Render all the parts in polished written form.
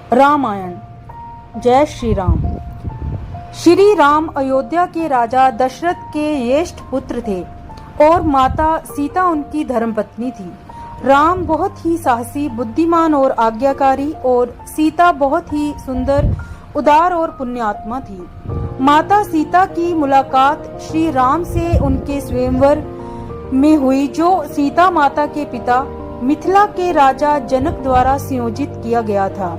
रामायण। जय श्री राम। श्री राम अयोध्या के राजा दशरथ के ज्येष्ठ पुत्र थे और माता सीता उनकी धर्मपत्नी थी। राम बहुत ही साहसी, बुद्धिमान और आज्ञाकारी और सीता बहुत ही सुंदर, उदार और पुण्यात्मा थी। माता सीता की मुलाकात श्री राम से उनके स्वयंवर में हुई, जो सीता माता के पिता मिथिला के राजा जनक द्वारा संयोजित किया गया था।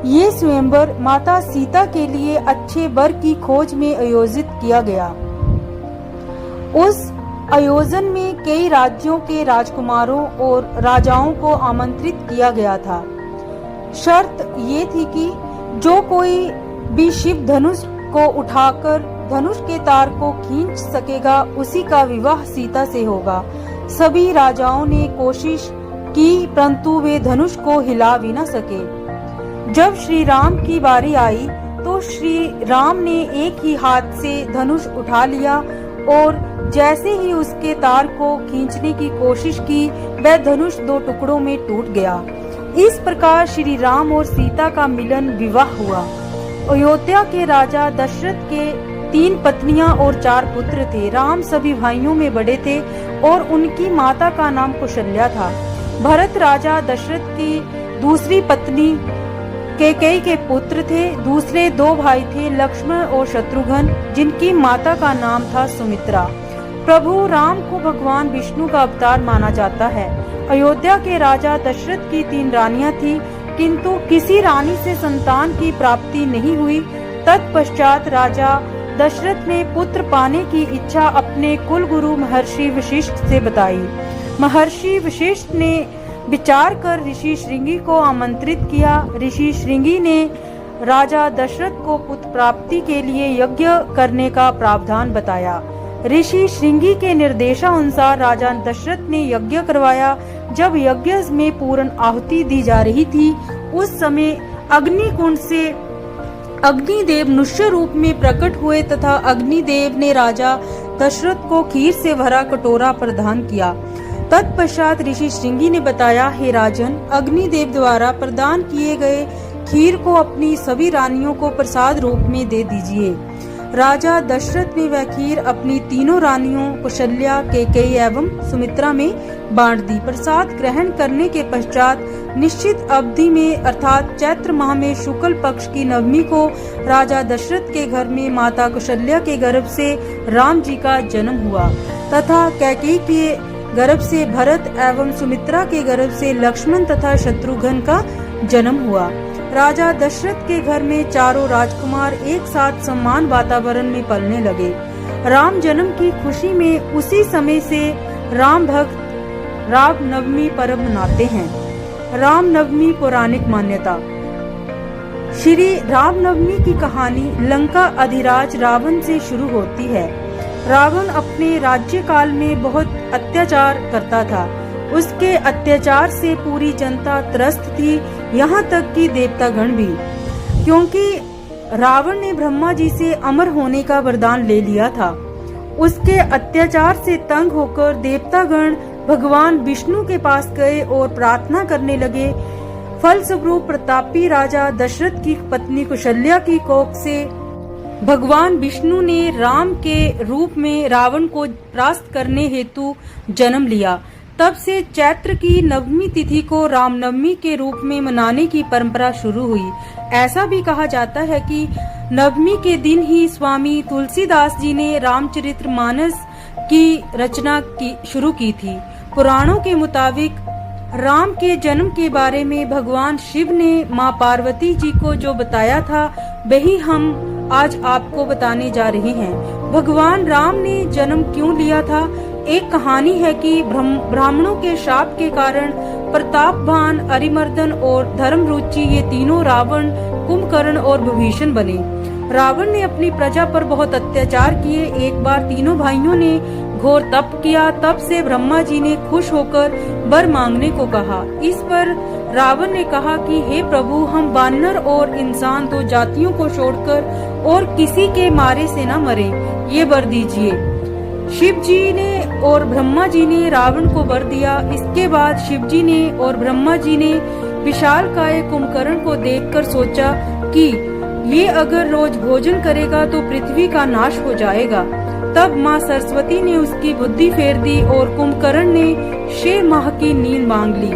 ये स्वयंवर माता सीता के लिए अच्छे वर की खोज में आयोजित किया गया। उस आयोजन में कई राज्यों के राजकुमारों और राजाओं को आमंत्रित किया गया था। शर्त ये थी कि जो कोई भी शिव धनुष को उठाकर धनुष के तार को खींच सकेगा, उसी का विवाह सीता से होगा। सभी राजाओं ने कोशिश की, परंतु वे धनुष को हिला भी न सके। जब श्री राम की बारी आई तो श्री राम ने एक ही हाथ से धनुष उठा लिया और जैसे ही उसके तार को खींचने की कोशिश की, वह धनुष दो टुकड़ों में टूट गया। इस प्रकार श्री राम और सीता का मिलन विवाह हुआ। अयोध्या के राजा दशरथ के 3 पत्नियां और 4 पुत्र थे। राम सभी भाइयों में बड़े थे और उनकी माता का नाम कौशल्या था। भरत राजा दशरथ की दूसरी पत्नी कैकेयी के पुत्र थे। दूसरे 2 भाई थे, लक्ष्मण और शत्रुघ्न, जिनकी माता का नाम था सुमित्रा। प्रभु राम को भगवान विष्णु का अवतार माना जाता है। अयोध्या के राजा दशरथ की 3 रानियां थी, किंतु किसी रानी से संतान की प्राप्ति नहीं हुई। तत्पश्चात राजा दशरथ ने पुत्र पाने की इच्छा अपने कुल गुरु महर्षि वशिष्ठ से बताई। महर्षि वशिष्ठ ने विचार कर ऋषि श्रृंगी को आमंत्रित किया। ऋषि श्रृंगी ने राजा दशरथ को पुत्र प्राप्ति के लिए यज्ञ करने का प्रावधान बताया। ऋषि श्रृंगी के निर्देशानुसार राजा दशरथ ने यज्ञ करवाया। जब यज्ञ में पूर्ण आहुति दी जा रही थी, उस समय अग्निकुंड से अग्निदेव मनुष्य रूप में प्रकट हुए तथा अग्निदेव ने राजा दशरथ को खीर से भरा कटोरा प्रदान किया। तत्पश्चात ऋषि श्रृंगी ने बताया, हे राजन, अग्निदेव द्वारा प्रदान किए गए खीर को अपनी सभी रानियों को प्रसाद रूप में दे दीजिए। राजा दशरथ ने वह खीर अपनी तीनों रानियों कौशल्या, कैकेयी एवं सुमित्रा में बांट दी। प्रसाद ग्रहण करने के पश्चात निश्चित अवधि में अर्थात चैत्र माह में शुक्ल पक्ष की नवमी को राजा दशरथ के घर में माता कौशल्या के गर्भ से राम जी का जन्म हुआ तथा कैकेयी के गर्भ से भरत एवं सुमित्रा के गर्भ से लक्ष्मण तथा शत्रुघ्न का जन्म हुआ। राजा दशरथ के घर में चारों राजकुमार एक साथ समान वातावरण में पलने लगे। राम जन्म की खुशी में उसी समय से राम भक्त राम नवमी पर्व मनाते हैं। राम नवमी पौराणिक मान्यता। श्री राम नवमी की कहानी लंका अधिराज रावण से शुरू होती है। रावण अपने राज्य काल में बहुत अत्याचार करता था। उसके अत्याचार से पूरी जनता त्रस्त थी, यहाँ तक कि देवतागण भी, क्योंकि रावण ने ब्रह्मा जी से अमर होने का वरदान ले लिया था। उसके अत्याचार से तंग होकर देवतागण भगवान विष्णु के पास गए और प्रार्थना करने लगे। फलस्वरूप प्रतापी राजा दशरथ की पत्नी कौशल्या की कोख से भगवान विष्णु ने राम के रूप में रावण को परास्त करने हेतु जन्म लिया। तब से चैत्र की नवमी तिथि को रामनवमी के रूप में मनाने की परंपरा शुरू हुई। ऐसा भी कहा जाता है कि नवमी के दिन ही स्वामी तुलसीदास जी ने रामचरितमानस की रचना शुरू की थी। पुराणों के मुताबिक राम के जन्म के बारे में भगवान शिव ने मां पार्वती जी को जो बताया था, वही हम आज आपको बताने जा रहे हैं। भगवान राम ने जन्म क्यों लिया था? एक कहानी है कि ब्राह्मणों के शाप के कारण प्रतापवान, अरिमर्दन और धर्मरुचि ये तीनों रावण, कुंभकर्ण और विभीषण बने। रावण ने अपनी प्रजा पर बहुत अत्याचार किए। एक बार तीनों भाइयों ने घोर तप किया। तब से ब्रह्मा जी ने खुश होकर वर मांगने को कहा। इस पर रावण ने कहा कि हे प्रभु, हम वानर और इंसान 2 जातियों को छोड़कर और किसी के मारे से न मरे, ये वर दीजिए। शिव जी ने और ब्रह्मा जी ने रावण को वर दिया। इसके बाद शिव जी ने और ब्रह्मा जी ने विशालकाय कुंभकर्ण को देखकर सोचा कि ये अगर रोज भोजन करेगा तो पृथ्वी का नाश हो जाएगा। तब माँ सरस्वती ने उसकी बुद्धि फेर दी और कुंभकर्ण ने 6 माह की नींद मांग ली।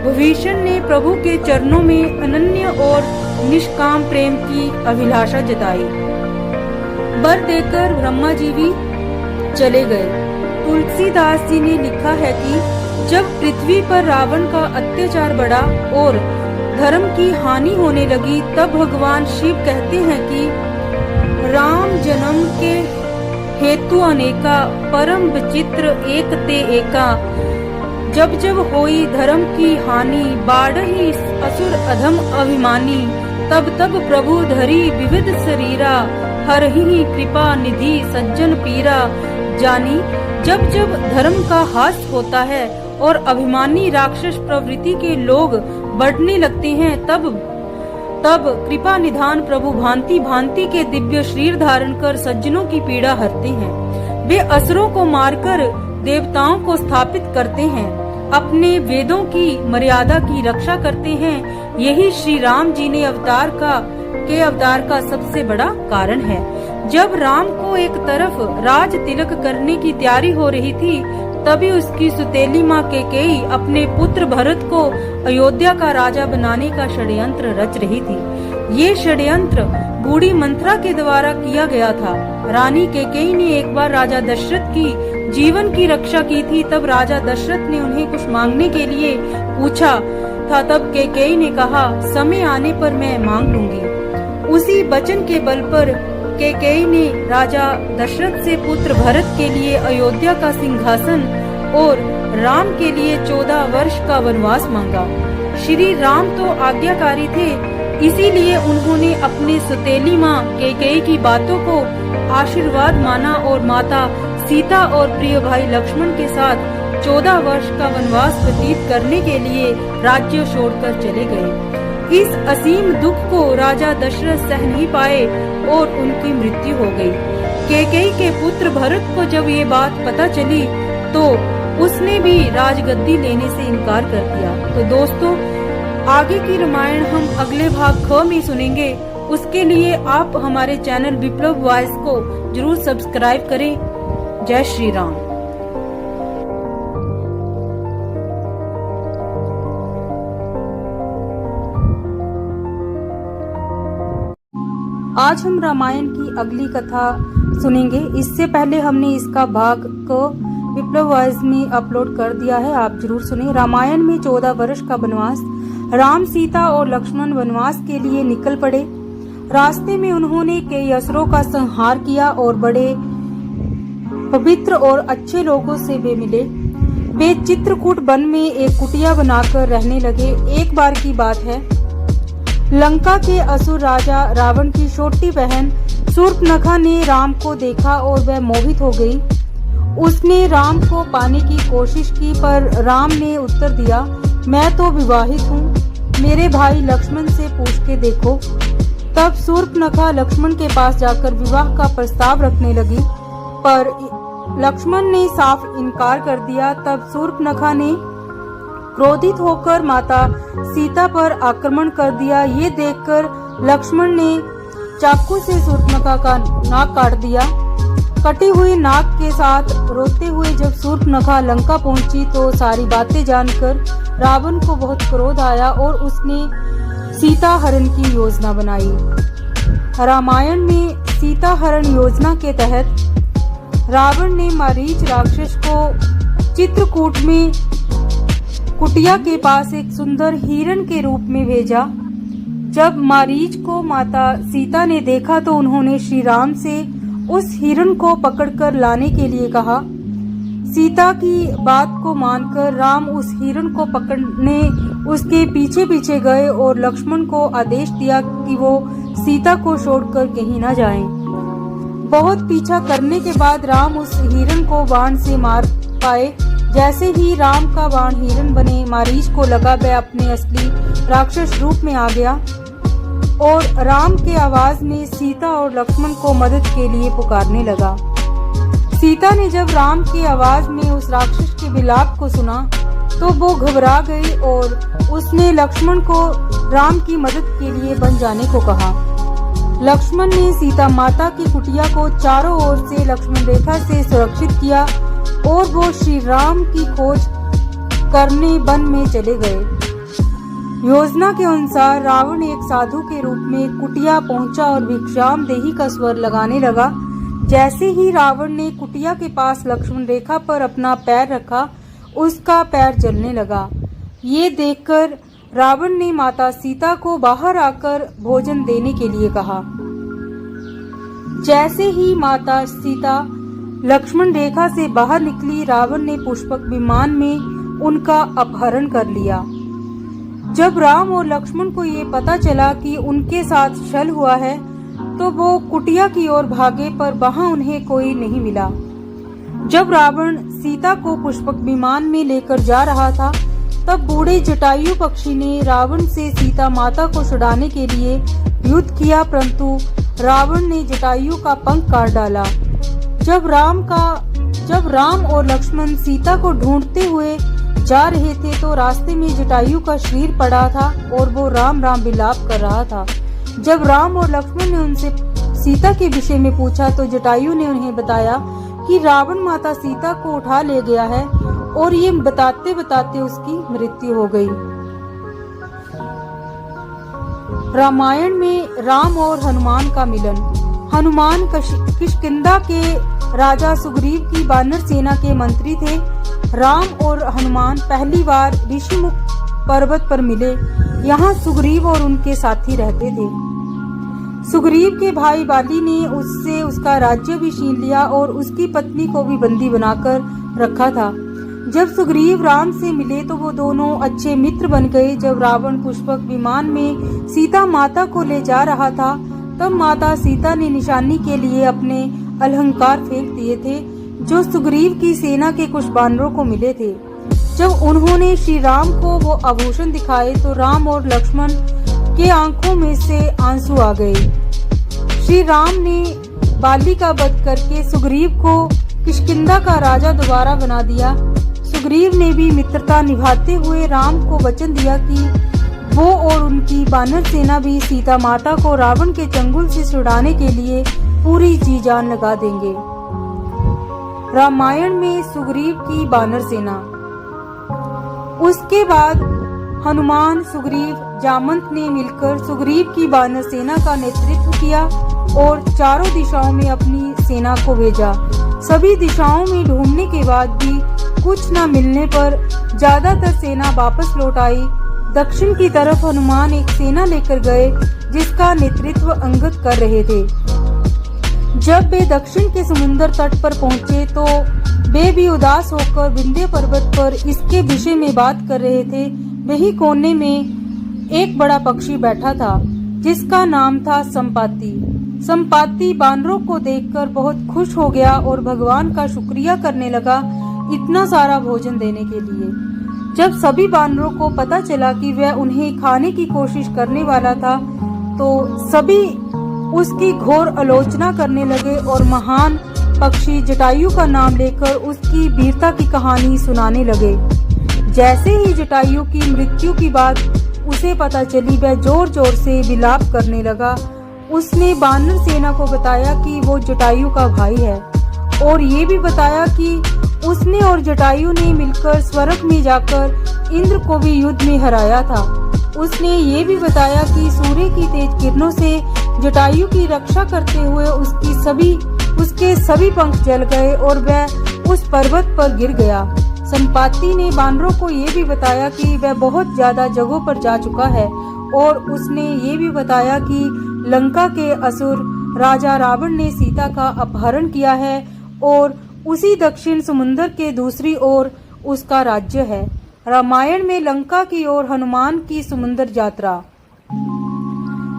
विभीषण ने प्रभु के चरणों में अनन्य और निष्काम प्रेम की अभिलाषा जताई। वर देकर ब्रह्मा जी भी चले गए। तुलसीदास जी ने लिखा है कि जब पृथ्वी पर रावण का अत्याचार बढ़ा और धर्म की हानि होने लगी, तब भगवान शिव कहते हैं कि राम जन्म के हेतु अनेका, परम विचित्र एक ते एका। जब जब होई धर्म की हानि, बाढ़ही असुर अधम अभिमानी। तब तब प्रभु धरी विविध शरीरा, हरहि कृपा निधि सज्जन पीरा। जानी जब जब धर्म का हास होता है और अभिमानी राक्षस प्रवृत्ति के लोग बढ़ने लगते हैं, तब कृपा निधान प्रभु भांति भांति के दिव्य शरीर धारण कर सज्जनों की पीड़ा हरते हैं। वे असुरों को मारकर देवताओं को स्थापित करते हैं, अपने वेदों की मर्यादा की रक्षा करते हैं। यही श्री राम जी ने अवतार का सबसे बड़ा कारण है। जब राम को एक तरफ राज तिलक करने की तैयारी हो रही थी, तभी उसकी सुतेली माँ कैकेयी अपने पुत्र भरत को अयोध्या का राजा बनाने का षड्यंत्र रच रही थी। ये षड्यंत्र बूढ़ी मंत्रा के द्वारा किया गया था। रानी कैकेयी ने एक बार राजा दशरथ की जीवन की रक्षा की थी। तब राजा दशरथ ने उन्हें कुछ मांगने के लिए पूछा था। तब कैकेयी ने कहा, समय आने पर मैं मांग लूंगी। उसी वचन के बल पर कैकेयी ने राजा दशरथ से पुत्र भरत के लिए अयोध्या का सिंहासन और राम के लिए 14 वर्ष का वनवास मांगा। श्री राम तो आज्ञाकारी थे, इसीलिए उन्होंने अपनी सौतेली माँ कैकेयी की बातों को आशीर्वाद माना और माता सीता और प्रिय भाई लक्ष्मण के साथ 14 वर्ष का वनवास व्यतीत करने के लिए राज्य छोड़कर चले गए। इस असीम दुख को राजा दशरथ सह नहीं पाए और उनकी मृत्यु हो गई। कैकेयी के पुत्र भरत को जब ये बात पता चली तो उसने भी राजगद्दी लेने से इनकार कर दिया। तो दोस्तों, आगे की रामायण हम अगले भाग ख में सुनेंगे। उसके लिए आप हमारे चैनल विप्लव वॉइस को जरूर सब्सक्राइब करें। जय श्री राम। आज हम रामायण की अगली कथा सुनेंगे। इससे पहले हमने इसका भाग को विप्लव वॉइस में अपलोड कर दिया है, आप जरूर सुने। रामायण में 14 वर्ष का वनवास। राम, सीता और लक्ष्मण वनवास के लिए निकल पड़े। रास्ते में उन्होंने कई असुरों का संहार किया और बड़े पवित्र और अच्छे लोगों से वे मिले। वे चित्रकूट वन में एक कुटिया बनाकर रहने लगे। एक बार की बात है, लंका के असुर राजा रावण की छोटी बहन शूर्पणखा ने राम को देखा और वह मोहित हो गई। उसने राम को पाने की कोशिश की, पर राम ने उत्तर दिया, मैं तो विवाहित हूँ, मेरे भाई लक्ष्मण से पूछ के देखो। तब शूर्पणखा लक्ष्मण के पास जाकर विवाह का प्रस्ताव रखने लगी, पर लक्ष्मण ने साफ इनकार कर दिया। तब शूर्पणखा ने क्रोधित होकर माता सीता पर आक्रमण कर दिया। ये देखकर लक्ष्मण ने चाकू से शूर्पणखा का नाक काट दिया। कटी हुई नाक के साथ रोते हुए जब शूर्पणखा लंका पहुंची तो सारी बातें जानकर रावण को बहुत क्रोध आया और उसने सीता हरण की योजना बनाई। रामायण में सीता हरण योजना के तहत रावण ने मारीच राक्षस को चित्रकूट में कुटिया के पास एक सुंदर हिरण के रूप में भेजा। जब मारीच को माता सीता ने देखा तो उन्होंने श्री राम से उस हिरण को पकड़कर लाने के लिए कहा। सीता की बात को मानकर राम उस हिरण को पकड़ने उसके पीछे पीछे गए और लक्ष्मण को आदेश दिया कि वो सीता को छोड़कर कहीं न जाएं। बहुत पीछा करने के बाद राम उस हिरण को बाण से मार पाए। जैसे ही राम का बाण हिरण बने मारीच को लगा, वह अपने असली राक्षस रूप में आ गया और राम के आवाज में सीता और लक्ष्मण को मदद के लिए पुकारने लगा। सीता ने जब राम की आवाज में उस राक्षस के विलाप को सुना तो वो घबरा गई और उसने लक्ष्मण को राम की मदद के लिए बन जाने को कहा। लक्ष्मण ने सीता माता की कुटिया को चारों ओर से लक्ष्मण रेखा से सुरक्षित किया और वो श्री राम की खोज करने वन में चले गए। योजना के अनुसार रावण एक साधु के रूप में कुटिया पहुंचा और भिक्षाम देही का स्वर लगाने लगा। जैसे ही रावण ने कुटिया के पास लक्ष्मण रेखा पर अपना पैर रखा, उसका पैर जलने लगा। ये देखकर रावण ने माता सीता को बाहर आकर भोजन देने के लिए कहा। जैसे ही माता सीता लक्ष्मण रेखा से बाहर निकली, रावण ने पुष्पक विमान में उनका अपहरण कर लिया। जब राम और लक्ष्मण को ये पता चला कि उनके साथ छल हुआ है, तो वो कुटिया की ओर भागे, पर वहां उन्हें कोई नहीं मिला। जब रावण सीता को पुष्पक विमान में लेकर जा रहा था, तब बूढ़े जटायु पक्षी ने रावण से सीता माता को छुड़ाने के लिए युद्ध किया, परंतु रावण ने जटायु का पंख काट डाला। जब राम और लक्ष्मण सीता को ढूंढते हुए जा रहे थे, तो रास्ते में जटायु का शरीर पड़ा था और वो राम राम विलाप कर रहा था। जब राम और लक्ष्मण ने उनसे सीता के विषय में पूछा, तो जटायु ने उन्हें बताया कि रावण माता सीता को उठा ले गया है, और ये बताते बताते उसकी मृत्यु हो गई। रामायण में राम और हनुमान का मिलन। हनुमान किष्किंधा के राजा सुग्रीव की वानर सेना के मंत्री थे। राम और हनुमान पहली बार ऋषिमुख पर्वत पर मिले। यहाँ सुग्रीव और उनके साथी रहते थे। सुग्रीव के भाई बाली ने उससे उसका राज्य भी छीन लिया और उसकी पत्नी को भी बंदी बनाकर रखा था। जब सुग्रीव राम से मिले, तो वो दोनों अच्छे मित्र बन गए। जब रावण पुष्पक विमान में सीता माता को ले जा रहा था, तब माता सीता ने निशानी के लिए अपने अलंकार फेंक दिए थे, जो सुग्रीव की सेना के कुछ बानरों को मिले थे। जब उन्होंने श्री राम को वो आभूषण दिखाए, तो राम और लक्ष्मण के आंखों में से आंसू आ गए। श्री राम ने बाली का वध करके सुग्रीव को किष्किंधा का राजा दोबारा बना दिया। सुग्रीव ने भी मित्रता निभाते हुए राम को वचन दिया कि वो और उनकी वानर सेना भी सीता माता को रावण के चंगुल से छुड़ाने के लिए पूरी जी जान लगा देंगे। रामायण में सुग्रीव की वानर सेना। उसके बाद हनुमान, सुग्रीव, जामंत ने मिलकर सुग्रीव की वानर सेना का नेतृत्व किया और चारों दिशाओं में अपनी सेना को भेजा। सभी दिशाओं में ढूंढने के बाद भी कुछ न मिलने पर ज्यादातर सेना वापस लौट आई। दक्षिण की तरफ हनुमान एक सेना लेकर गए, जिसका नेतृत्व अंगद कर रहे थे। जब वे दक्षिण के समुद्र तट पर पहुंचे, तो वे भी उदास होकर विंध्य पर्वत पर इसके विषय में बात कर रहे थे। वही कोने में एक बड़ा पक्षी बैठा था, जिसका नाम था संपाति। संपाति बानरों को देखकर बहुत खुश हो गया और भगवान का शुक्रिया करने लगा इतना सारा भोजन देने के लिए। जब सभी बानरों को पता चला कि वह उन्हें खाने की कोशिश करने वाला था, तो सभी उसकी घोर आलोचना करने लगे और महान पक्षी जटायु का नाम लेकर उसकी वीरता की कहानी सुनाने लगे। जैसे ही जटायु की मृत्यु की बात उसे पता चली, वह जोर जोर से विलाप करने लगा। उसने वानर सेना को बताया कि वो जटायु का भाई है, और ये भी बताया कि उसने और जटायु ने मिलकर स्वर्ग में जाकर इंद्र को भी युद्ध में हराया था। उसने ये भी बताया कि सूर्य की तेज किरणों से जटायु की रक्षा करते हुए उसके सभी पंख जल गए और वह उस पर्वत पर गिर गया। संपाति ने बानरों को ये भी बताया कि वह बहुत ज्यादा जगहों पर जा चुका है, और उसने ये भी बताया कि लंका के असुर राजा रावण ने सीता का अपहरण किया है और उसी दक्षिण समुद्र के दूसरी ओर उसका राज्य है। रामायण में लंका की ओर हनुमान की समुद्र यात्रा।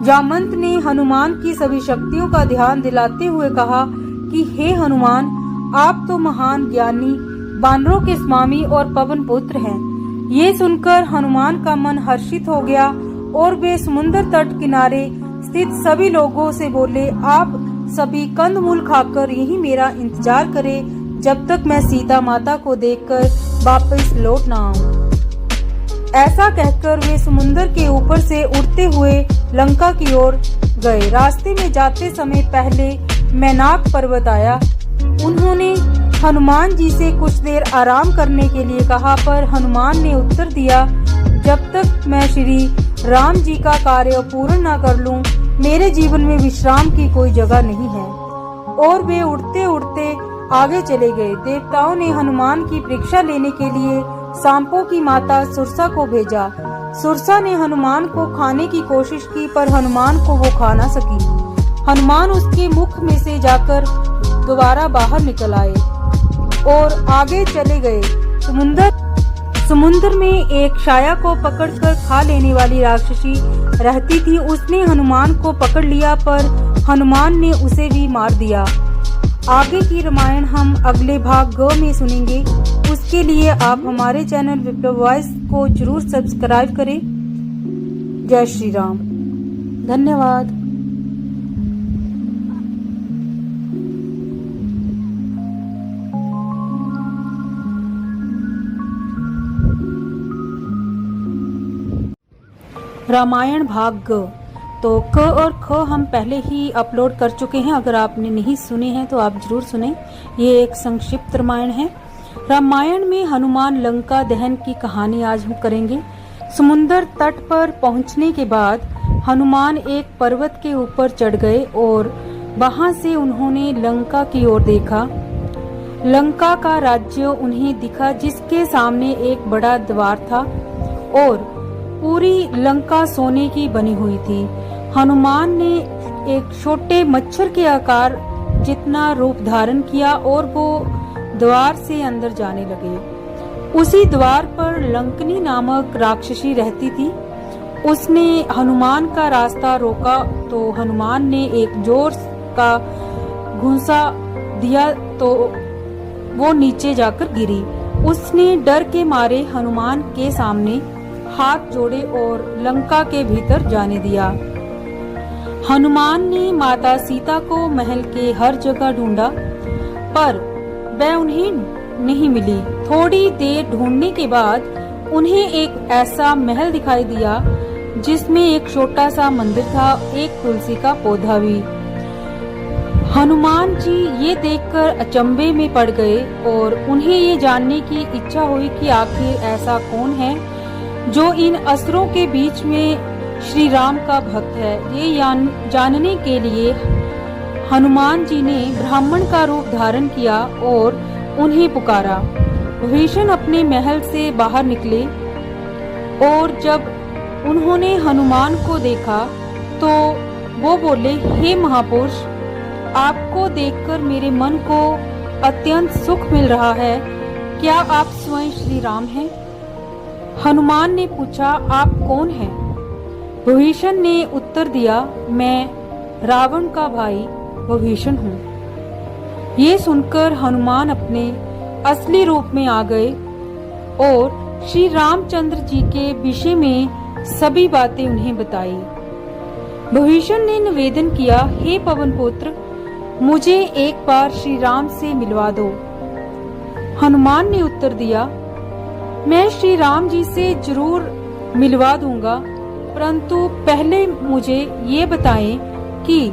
जामंत ने हनुमान की सभी शक्तियों का ध्यान दिलाते हुए कहा कि हे हनुमान, आप तो महान ज्ञानी, वानरों के स्वामी और पवन पुत्र हैं। ये सुनकर हनुमान का मन हर्षित हो गया और वे समुद्र तट किनारे स्थित सभी लोगों से बोले, आप सभी कंदमूल खाकर यही मेरा इंतजार करें, जब तक मैं सीता माता को देखकर वापस लौट न आऊं। ऐसा कहकर वे समुद्र के ऊपर से उड़ते हुए लंका की ओर गए। रास्ते में जाते समय पहले मैनाक पर्वत आया। उन्होंने हनुमान जी से कुछ देर आराम करने के लिए कहा, पर हनुमान ने उत्तर दिया, जब तक मैं श्री राम जी का कार्य पूर्ण न कर लूं, मेरे जीवन में विश्राम की कोई जगह नहीं है। और वे उड़ते उड़ते आगे चले गए। देवताओं ने हनुमान की परीक्षा लेने के लिए सांपों की माता सुरसा को भेजा। सुरसा ने हनुमान को खाने की कोशिश की, पर हनुमान को वो खा न सकी। हनुमान उसके मुख में से जाकर दोबारा बाहर निकल आए और आगे चले गए। समुद्र में एक छाया को पकड़कर खा लेने वाली राक्षसी रहती थी। उसने हनुमान को पकड़ लिया, पर हनुमान ने उसे भी मार दिया। आगे की रामायण हम अगले भाग 2 में सुनेंगे। उसके लिए आप हमारे चैनल विप्लव वॉइस को जरूर सब्सक्राइब करें। जय श्री राम। धन्यवाद। रामायण भाग ग। तो क और ख हम पहले ही अपलोड कर चुके हैं। अगर आपने नहीं सुने हैं तो आप जरूर सुने। ये एक संक्षिप्त रामायण है। रामायण में हनुमान लंका दहन की कहानी आज हम करेंगे। समुद्र तट पर पहुंचने के बाद हनुमान एक पर्वत के ऊपर चढ़ गए और वहां से उन्होंने लंका की ओर देखा। लंका का राज्य उन्हें दिखा, जिसके सामने एक बड़ा द्वार था और पूरी लंका सोने की बनी हुई थी। हनुमान ने एक छोटे मच्छर के आकार जितना रूप धारण किया और वो द्वार से अंदर जाने लगे। उसी द्वार पर लंकनी नामक राक्षसी रहती थी। उसने हनुमान का रास्ता रोका तो हनुमान ने एक जोर का घूंसा दिया तो वो नीचे जाकर गिरी। उसने डर के मारे हनुमान के सामने हाथ जोड़े और लंका के भीतर जाने दिया। हनुमान ने माता सीता को महल के हर जगह ढूंढा, पर वह उन्हें नहीं मिली। थोड़ी देर ढूंढने के बाद उन्हें एक ऐसा महल दिखाई दिया जिसमें एक छोटा सा मंदिर था, एक तुलसी का पौधा भी। हनुमान जी ये देखकर अचंभे में पड़ गए और उन्हें ये जानने की इच्छा हुई कि आखिर ऐसा कौन है जो इन असुरों के बीच में श्री राम का भक्त है। ये जानने के लिए हनुमान जी ने ब्राह्मण का रूप धारण किया और उन्हें पुकारा। विभीषण अपने महल से बाहर निकले और जब उन्होंने हनुमान को देखा तो वो बोले, हे महापुरुष, आपको देखकर मेरे मन को अत्यंत सुख मिल रहा है। क्या आप स्वयं श्री राम हैं? हनुमान ने पूछा, आप कौन हैं? विभीषण ने उत्तर दिया, मैं रावण का भाई विभीषण हूँ। ये सुनकर हनुमान अपने असली रूप में आ गए और श्री रामचंद्र जी के विषय में सभी बातें उन्हें बताई। विभीषण ने निवेदन किया, हे पवन पुत्र, मुझे एक बार श्री राम से मिलवा दो। हनुमान ने उत्तर दिया, मैं श्री राम जी से जरूर मिलवा दूंगा, परंतु पहले मुझे ये बताएं कि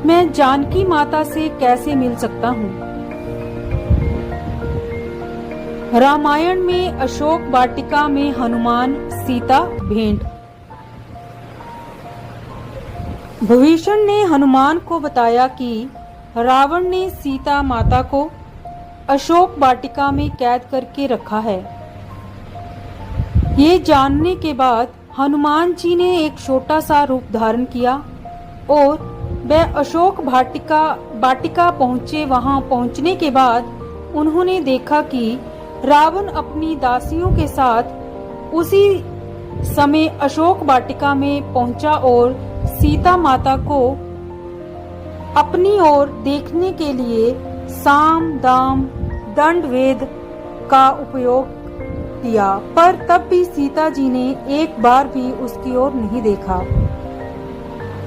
मैं जानकी माता से कैसे मिल सकता हूँ। रामायण में अशोक वाटिका में हनुमान सीता भेंट। विभीषण ने हनुमान को बताया कि रावण ने सीता माता को अशोक वाटिका में कैद करके रखा है। ये जानने के बाद हनुमान जी ने एक छोटा सा रूप धारण किया और वह अशोक वाटिका पहुंचे। वहां पहुंचने के बाद उन्होंने देखा कि रावण अपनी दासियों के साथ उसी समय अशोक वाटिका में पहुंचा और सीता माता को अपनी ओर देखने के लिए साम दाम दंड वेद का उपयोग किया, पर तब भी सीता जी ने एक बार भी उसकी ओर नहीं देखा।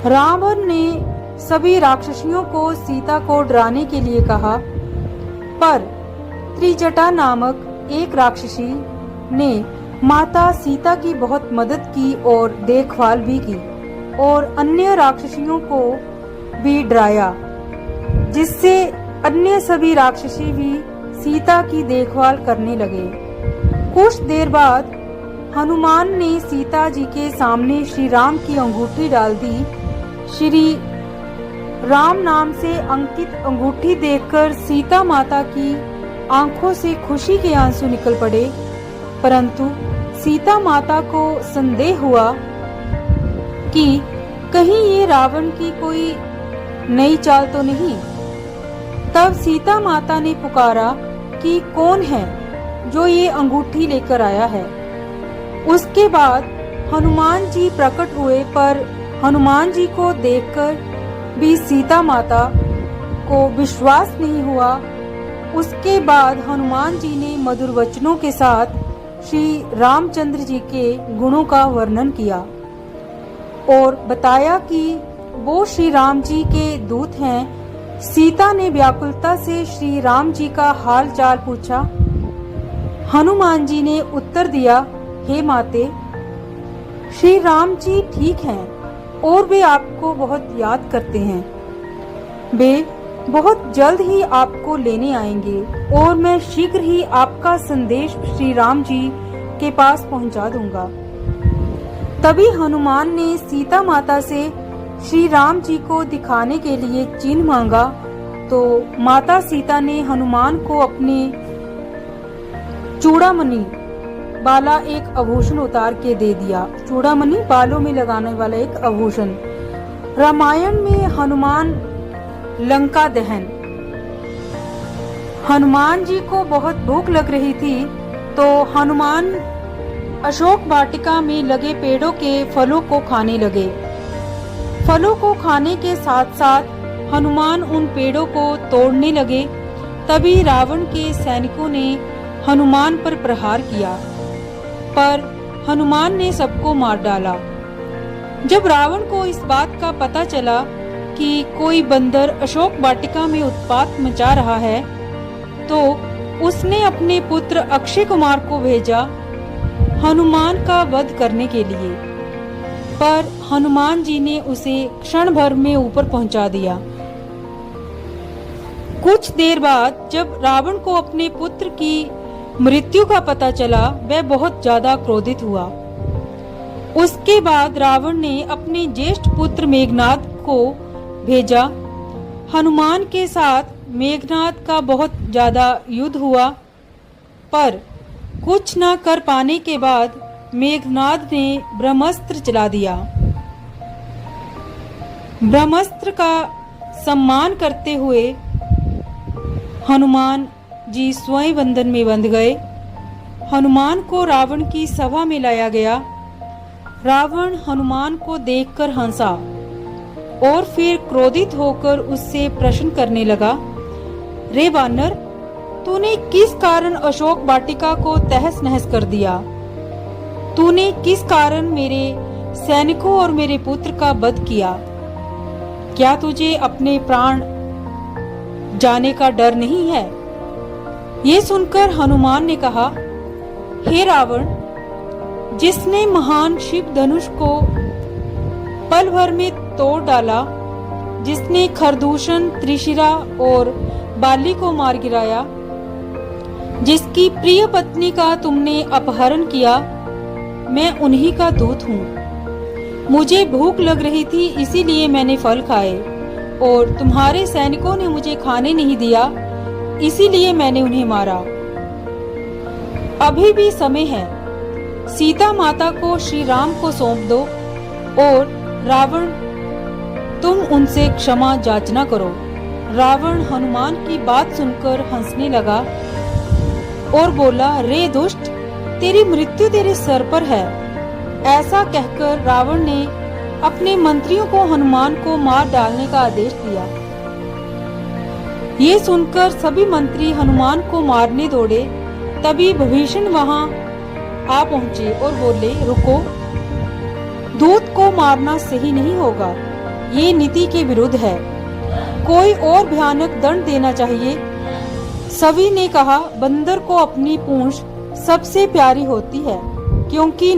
रावण ने सभी राक्षसियों को सीता को डराने के लिए कहा, पर त्रिजटा नामक एक राक्षसी ने माता सीता की बहुत मदद की और देखभाल भी की और अन्य राक्षसियों को भी डराया, जिससे अन्य सभी राक्षसी भी सीता की देखभाल करने लगे। कुछ देर बाद हनुमान ने सीता जी के सामने श्री राम की अंगूठी डाल दी। श्री राम नाम से अंकित अंगूठी देखकर सीता माता की आंखों से खुशी के आंसू निकल पड़े, परंतु सीता माता को संदेह हुआ कि कहीं ये रावण की कोई नई चाल तो नहीं। तब सीता माता ने पुकारा कि कौन है जो ये अंगूठी लेकर आया है। उसके बाद हनुमान जी प्रकट हुए, पर हनुमान जी को देखकर भी सीता माता को विश्वास नहीं हुआ। उसके बाद हनुमान जी ने मधुर वचनों के साथ श्री रामचंद्र जी के गुणों का वर्णन किया और बताया कि वो श्री राम जी के दूत हैं। सीता ने व्याकुलता से श्री राम जी का हाल चाल पूछा। हनुमान जी ने उत्तर दिया, हे माते, श्री राम जी ठीक हैं और वे आपको बहुत याद करते हैं। वे बहुत जल्द ही आपको लेने आएंगे और मैं शीघ्र ही आपका संदेश श्री राम जी के पास पहुंचा दूंगा। तभी हनुमान ने सीता माता से श्री राम जी को दिखाने के लिए चिन्ह मांगा, तो माता सीता ने हनुमान को अपने चूड़ामणि वाला एक आभूषण उतार के दे दिया। चूड़ामणि बालों में लगाने वाला एक आभूषण। रामायण में हनुमान लंका दहन। हनुमान जी को बहुत भूख लग रही थी, तो हनुमान अशोक वाटिका में लगे पेड़ों के फलों को खाने लगे। फलों को खाने के साथ साथ हनुमान उन पेड़ों को तोड़ने लगे। तभी रावण के सैनिकों ने हनुमान पर प्रहार किया, पर हनुमान ने सबको मार डाला। जब रावण को इस बात का पता चला कि कोई बंदर अशोक वाटिका में उत्पात मचा रहा है, तो उसने अपने पुत्र अक्षय कुमार को भेजा हनुमान का वध करने के लिए, पर हनुमान जी ने उसे क्षण भर में ऊपर पहुंचा दिया। कुछ देर बाद जब रावण को अपने पुत्र की मृत्यु का पता चला, वह बहुत ज्यादा क्रोधित हुआ। उसके बाद रावण ने अपने ज्येष्ठ पुत्र मेघनाद को भेजा। हनुमान के साथ मेघनाद का बहुत ज्यादा युद्ध हुआ, पर कुछ न कर पाने के बाद मेघनाद ने ब्रह्मास्त्र चला दिया। ब्रह्मास्त्र का सम्मान करते हुए हनुमान जी स्वयं बंधन में बंध गए। हनुमान को रावण की सभा में लाया गया। रावण हनुमान को देखकर हंसा और फिर क्रोधित होकर उससे प्रश्न करने लगा, रे वानर, तूने किस कारण अशोक वाटिका को तहस नहस कर दिया? तूने किस कारण मेरे सैनिकों और मेरे पुत्र का वध किया? क्या तुझे अपने प्राण जाने का डर नहीं है? ये सुनकर हनुमान ने कहा, हे रावण, जिसने महान शिव धनुष को पल भर में तोड़ डाला, जिसने खरदूषण, त्रिशिरा और बाली को मार गिराया, जिसकी प्रिय पत्नी का तुमने अपहरण किया, मैं उन्हीं का दूत हूँ। मुझे भूख लग रही थी, इसीलिए मैंने फल खाए और तुम्हारे सैनिकों ने मुझे खाने नहीं दिया, इसीलिए मैंने उन्हें मारा। अभी भी समय है, सीता माता को श्री राम को सौंप दो और रावण, तुम उनसे क्षमा याचना करो। रावण हनुमान की बात सुनकर हंसने लगा और बोला, रे दुष्ट, तेरी मृत्यु तेरे सर पर है। ऐसा कहकर रावण ने अपने मंत्रियों को हनुमान को मार डालने का आदेश दिया। ये सुनकर सभी मंत्री हनुमान को मारने दौड़े। तभी विभीषण वहां आ पहुंचे और बोले, रुको, दूत को मारना सही नहीं होगा, ये नीति के विरुद्ध है, कोई और भयानक दंड देना चाहिए। सभी ने कहा, बंदर को अपनी पूंछ सबसे प्यारी होती है, क्योंकि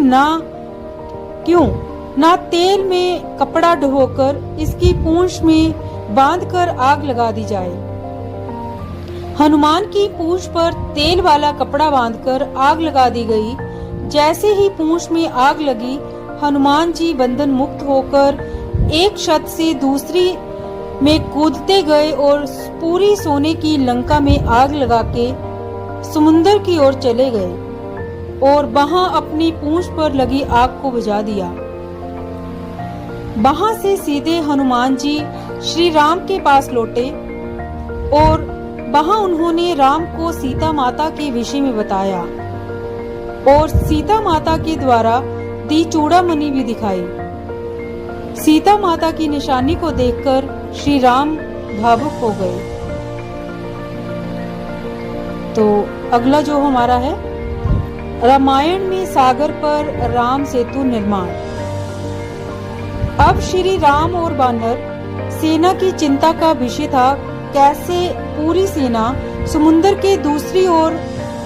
ना तेल में कपड़ा ढोकर इसकी पूंछ में बांधकर आग लगा दी जाए। हनुमान की पूंछ पर तेल वाला कपड़ा बांधकर आग लगा दी गई। जैसे ही पूंछ में आग लगी, हनुमान जी बंधन मुक्त होकर एक छत से दूसरी में कूदते गए और पूरी सोने की लंका में आग लगा के समुद्र की ओर चले गए और वहां अपनी पूंछ पर लगी आग को बुझा दिया। वहां से सीधे हनुमान जी श्री राम के पास लौटे और वहां उन्होंने राम को सीता माता के विषय में बताया और सीता माता के द्वारा दी चूड़ामणि भी दिखाई। सीता माता की निशानी को देखकर श्री राम भावुक हो गए। तो अगला जो हमारा है, रामायण में सागर पर राम सेतु निर्माण। अब श्री राम और वानर सेना की चिंता का विषय था, कैसे पूरी सेना समुद्र के दूसरी ओर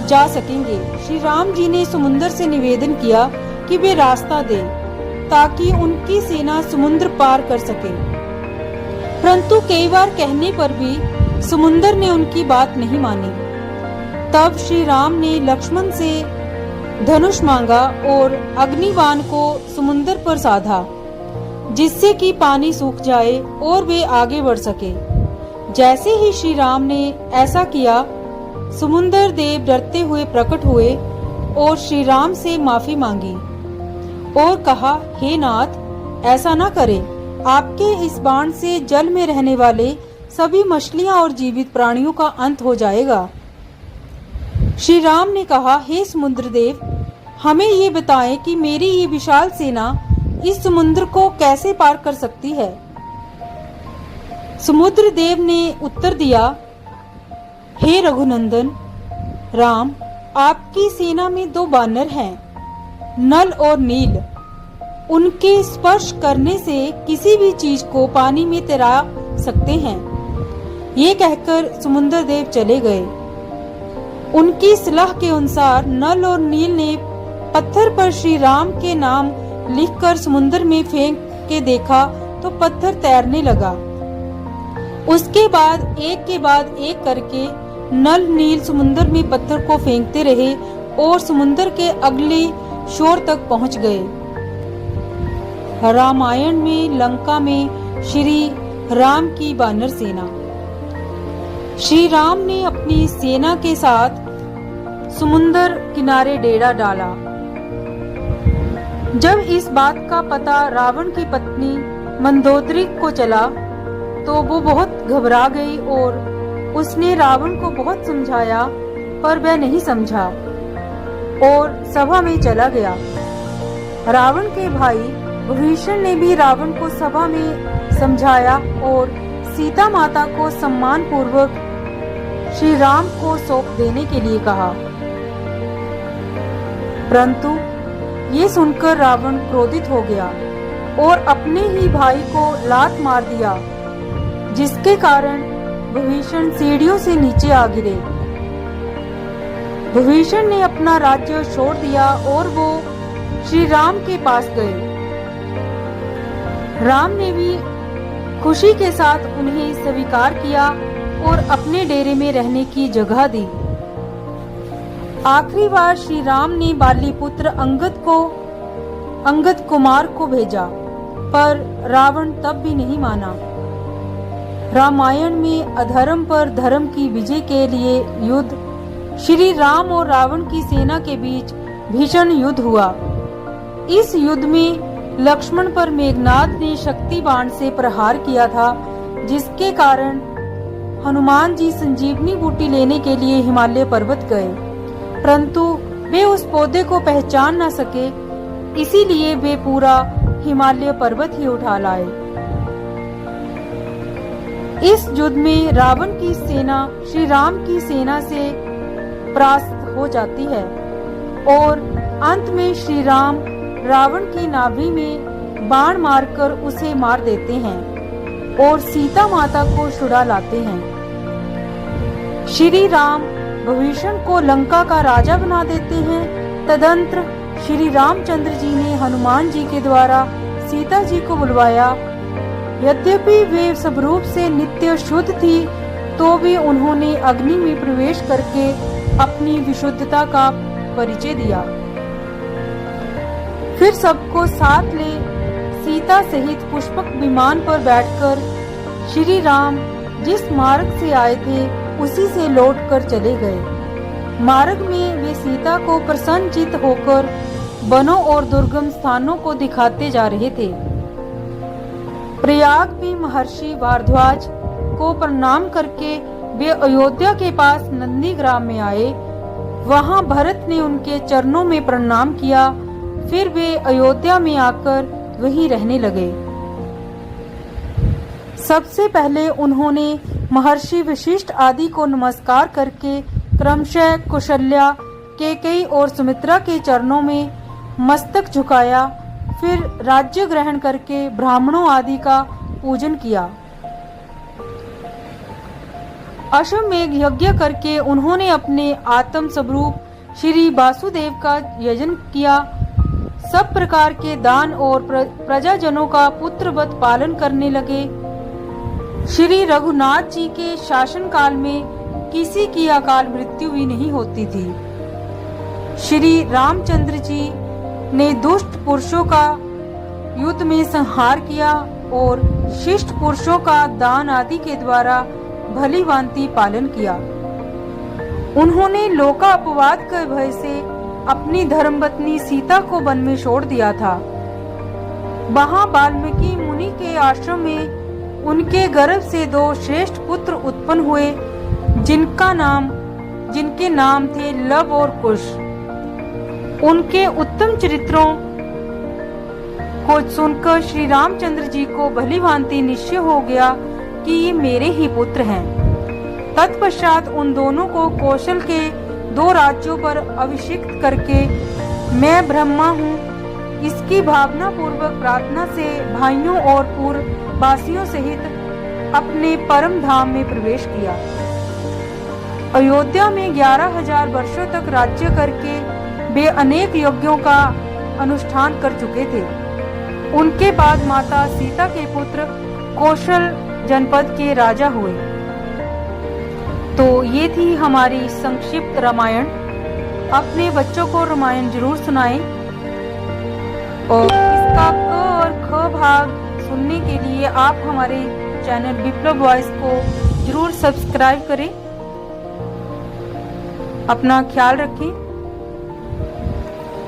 जा सकेंगे। श्री राम जी ने समुद्र से निवेदन किया कि वे रास्ता दें ताकि उनकी सेना समुद्र पार कर सके, परंतु कई बार कहने पर भी समुद्र ने उनकी बात नहीं मानी। तब श्री राम ने लक्ष्मण से धनुष मांगा और अग्निबाण को समुद्र पर साधा, जिससे कि पानी सूख जाए और वे आगे बढ़ सके। जैसे ही श्री राम ने ऐसा किया, समुद्र देव डरते हुए प्रकट हुए और श्री राम से माफी मांगी और कहा, हे नाथ, ऐसा न करें। आपके इस बाण से जल में रहने वाले सभी मछलियां और जीवित प्राणियों का अंत हो जाएगा। श्री राम ने कहा, हे समुद्र देव, हमें ये बताएं कि मेरी ये विशाल सेना इस समुद्र को कैसे पार कर सकती है। समुद्र देव ने उत्तर दिया, हे रघुनंदन राम, आपकी सेना में 2 बानर हैं, नल और नील। उनके स्पर्श करने से किसी भी चीज को पानी में तैरा सकते हैं। ये कहकर समुद्र देव चले गए। उनकी सलाह के अनुसार नल और नील ने पत्थर पर श्री राम के नाम लिखकर समुद्र में फेंक के देखा तो पत्थर तैरने लगा। उसके बाद एक के बाद एक करके नल नील समुद्र में पत्थर को फेंकते रहे और समुद्र के अगले शोर तक पहुंच गए। रामायण में लंका में श्री राम की वानर सेना। श्री राम ने अपनी सेना के साथ समुद्र किनारे डेरा डाला। जब इस बात का पता रावण की पत्नी मंदोदरी को चला तो वो बहुत घबरा गई और उसने रावण को बहुत समझाया, पर वह नहीं समझा और सभा में चला गया। रावण के भाई विभीषण ने भी रावण को सभा में समझाया और सीता माता को सम्मान पूर्वक श्री राम को सौंप देने के लिए कहा, परंतु ये सुनकर रावण क्रोधित हो गया और अपने ही भाई को लात मार दिया, जिसके कारण विभीषण सीढ़ियों से नीचे आ गिरे। विभीषण ने अपना राज्य छोड़ दिया और वो श्री राम के पास गए। राम ने भी खुशी के साथ उन्हें स्वीकार किया और अपने डेरे में रहने की जगह दी। आखिरी बार श्री राम ने बाली पुत्र अंगद कुमार को भेजा, पर रावण तब भी नहीं माना। रामायण में अधर्म पर धर्म की विजय के लिए युद्ध श्री राम और रावण की सेना के बीच भीषण युद्ध हुआ। इस युद्ध में लक्ष्मण पर मेघनाद ने शक्ति बाण से प्रहार किया था, जिसके कारण हनुमान जी संजीवनी बूटी लेने के लिए हिमालय पर्वत गए, परंतु वे उस पौधे को पहचान न सके, इसीलिए वे पूरा हिमालय पर्वत ही उठा लाए। इस युद्ध में रावण की सेना श्री राम की सेना से परास्त हो जाती है और अंत में श्री राम रावण की नाभि में बाण मारकर उसे मार देते हैं और सीता माता को छुड़ा लाते हैं। श्री राम विभीषण को लंका का राजा बना देते हैं। तदंतर श्री रामचंद्र जी ने हनुमान जी के द्वारा सीता जी को बुलवाया। यद्यपि वे स्वरूप से नित्य शुद्ध थी, तो भी उन्होंने अग्नि में प्रवेश करके अपनी विशुद्धता का परिचय दिया। फिर सबको साथ ले सीता सहित पुष्पक विमान पर बैठकर श्री राम जिस मार्ग से आए थे उसी से लौटकर चले गए। मार्ग में वे सीता को प्रसन्नचित्त होकर वनों और दुर्गम स्थानों को दिखाते जा रहे थे। प्रयाग में महर्षि भारद्वाज को प्रणाम करके वे अयोध्या के पास नंदीग्राम में आए। वहां भरत ने उनके चरणों में प्रणाम किया। फिर वे अयोध्या में आकर वहीं रहने लगे। सबसे पहले उन्होंने महर्षि वशिष्ठ आदि को नमस्कार करके क्रमशः कौशल्या, कैकेयी और सुमित्रा के चरणों में मस्तक झुकाया। फिर राज्य ग्रहण करके ब्राह्मणों आदि का पूजन किया। अश्वमेघ यज्ञ करके उन्होंने अपने आत्म स्वरूप श्री वासुदेव का यजन किया। सब प्रकार के दान और प्रजाजनों का पुत्रवत पालन करने लगे। श्री रघुनाथ जी के शासन काल में किसी की अकाल मृत्यु भी नहीं होती थी। श्री रामचंद्र जी ने दुष्ट पुरुषों का युद्ध में संहार किया और शिष्ट पुरुषों का दान आदि के द्वारा भली भांति पालन किया। उन्होंने लोका अपवाद के भय से अपनी धर्मपत्नी सीता को वन में छोड़ दिया था। वहां वाल्मीकि मुनि के आश्रम में उनके गर्भ से 2 श्रेष्ठ पुत्र उत्पन्न हुए, जिनके नाम थे लव और कुश। उनके उत्तम चरित्रों को सुनकर श्री रामचंद्र जी को भली भांति निश्चय हो गया कि ये मेरे ही पुत्र हैं। तत्पश्चात उन दोनों को कौशल के 2 राज्यों पर अभिषिक्त करके मैं ब्रह्मा हूँ, इसकी भावना पूर्वक प्रार्थना से भाइयों और पूर्व वासियों सहित अपने परम धाम में प्रवेश किया। अयोध्या में 11,000 वर्षों तक राज्य करके वे अनेक यज्ञों का अनुष्ठान कर चुके थे। उनके बाद माता सीता के पुत्र कौशल जनपद के राजा हुए। तो ये थी हमारी संक्षिप्त रामायण। अपने बच्चों को रामायण जरूर सुनाएं और इसका क और ख भाग सुनने के लिए आप हमारे चैनल विप्लव वॉइस को जरूर सब्सक्राइब करें। अपना ख्याल रखें।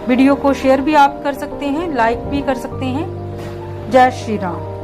वीडियो को शेयर भी आप कर सकते हैं, लाइक भी कर सकते हैं। जय श्री राम।